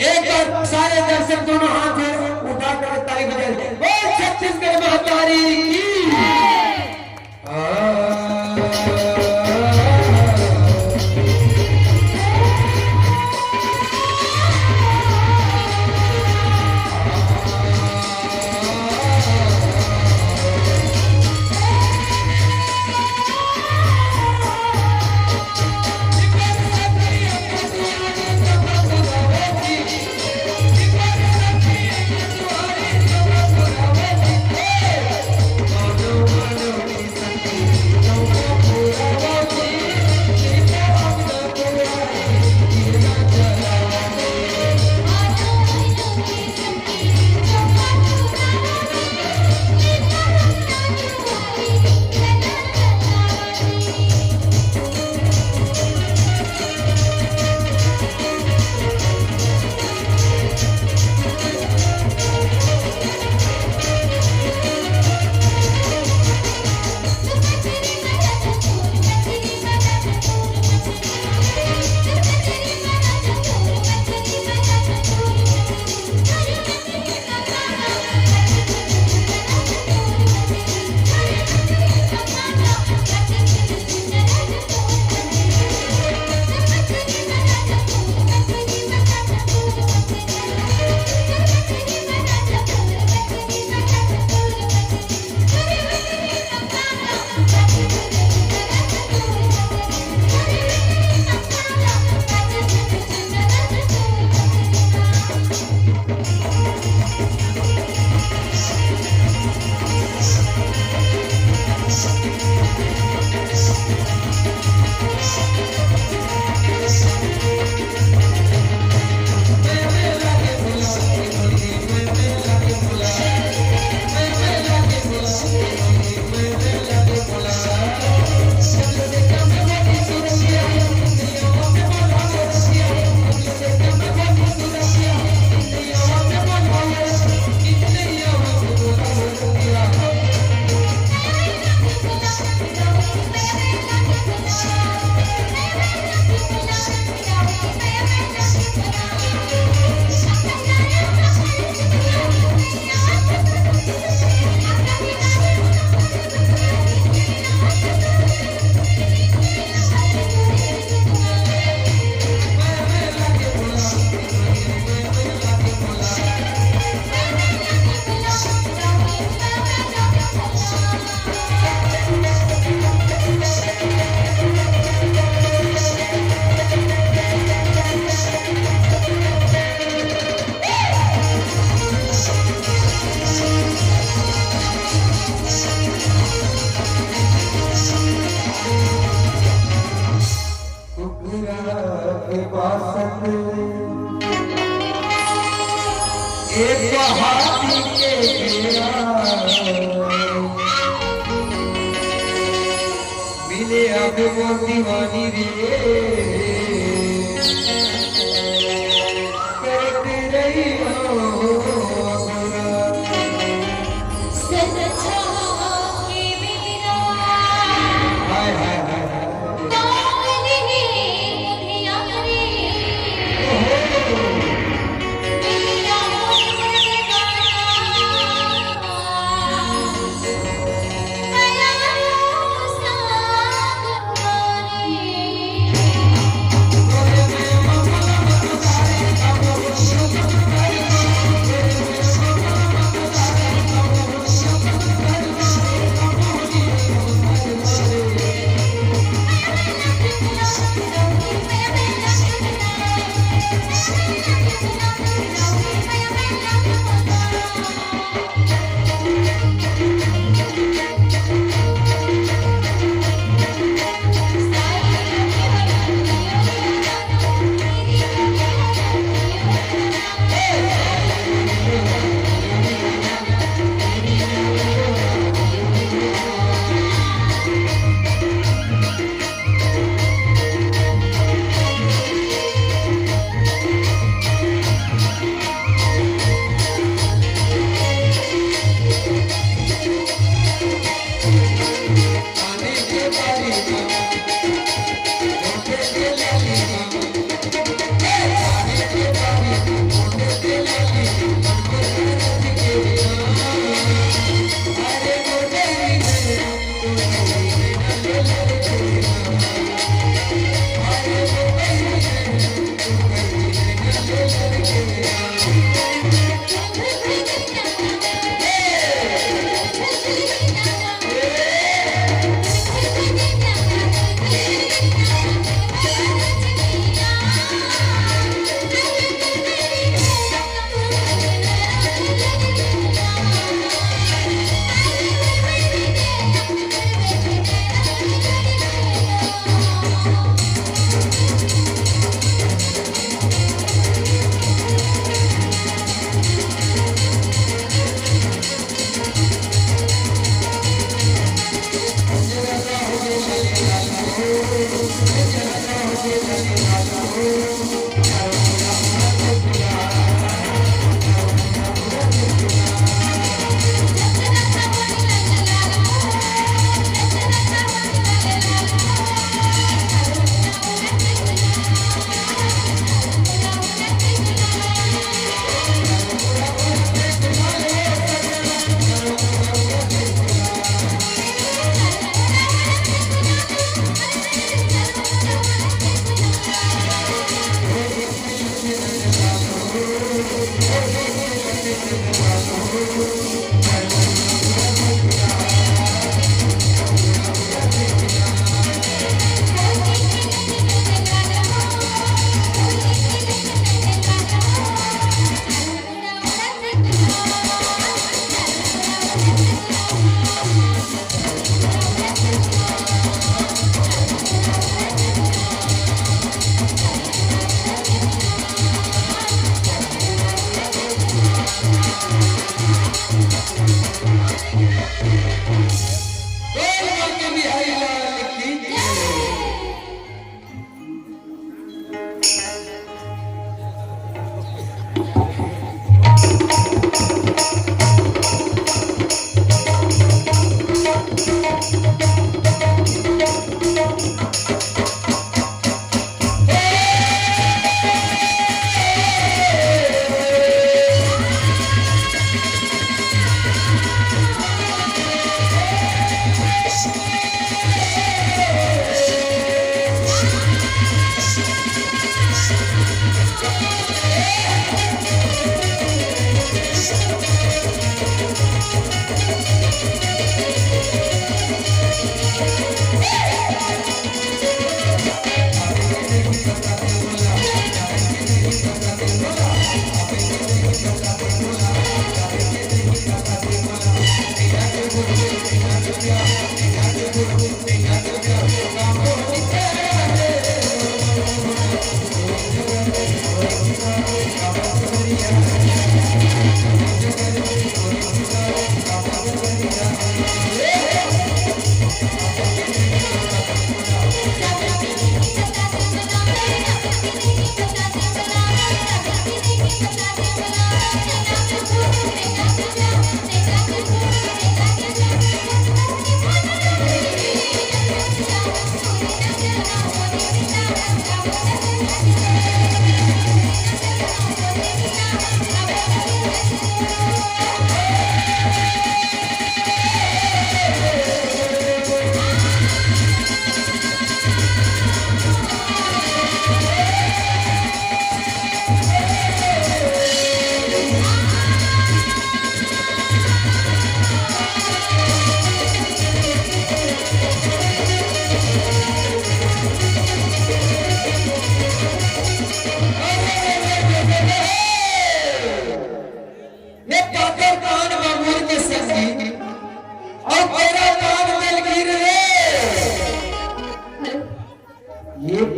एक बार सारे दर्शक दोनों हाथ उठाकर ताली बजाए। बोल छत्तीसगढ़ महातारी की। एक हाथी के मिले अब वो दीवानी रे करती रही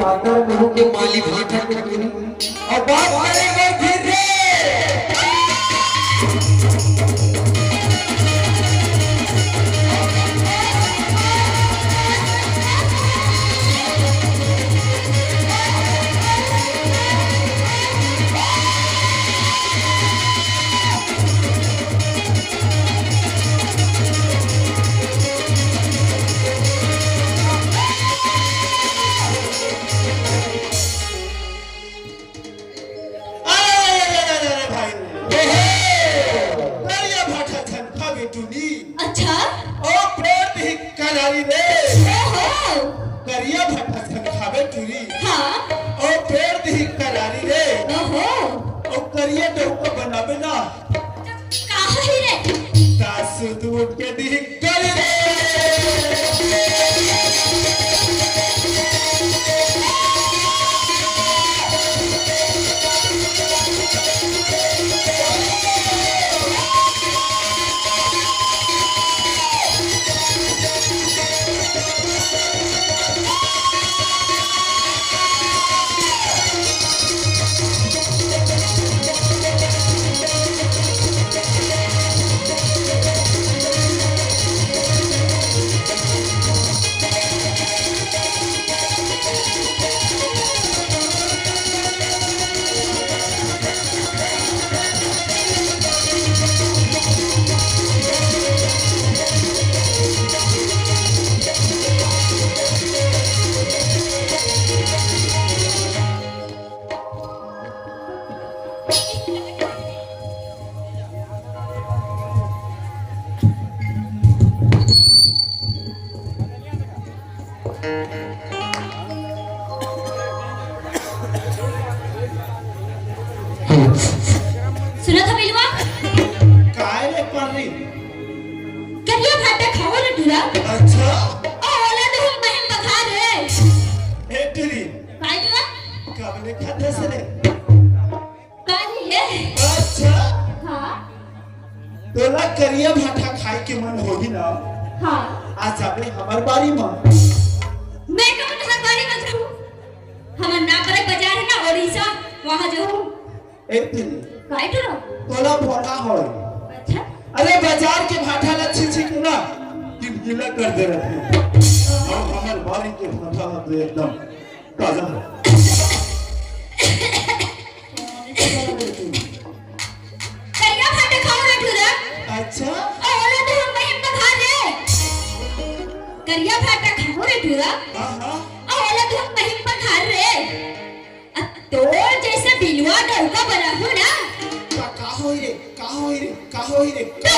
पाकर महू के मालिक भाटा को और बात करेंगे फिर रे अच्छा ओ प्रेत ही कनारी रे ओहो करिया भट्टा खावे टूरी हाँ ओ प्रेत ही कनारी रे ओहो ओ करिए डहुआ बनावे ना कहाँ ही रे तासु दूध के दी कर रे सुना था बिलवा काय रे पानी करिया भाटा खाओ रे टूरा अच्छा ओला तो हम बहन बखा रे एटरी काय टूरा काबले खाते से रे कानी है अच्छा हाँ तोला करिया भाटा खाए के मन होगी ना हाँ आज आबे हमार बारी में मैं कौन हर बारी में रहूं हमार ना करे बाजार है ना ओडिशा वहाँ जो हूँ एटरी काय टूरा तोला भोला हो अच्छा अरे बाजार के भाटा लच्छी छिक ना गिला कर दे रहे और हमार बारी के भाटा तो एकदम ताजा है करिया भाटा खाओ रे टूरा अच्छा ओला तो हम बहन बखा रे करिया भाटा खाओ रे टूरा हाँ हाँ ओला तो हम बहन बखा रे तो जैसे बिलवा डहुआ बना हो ना का हो रे का हो रे का हो रे तो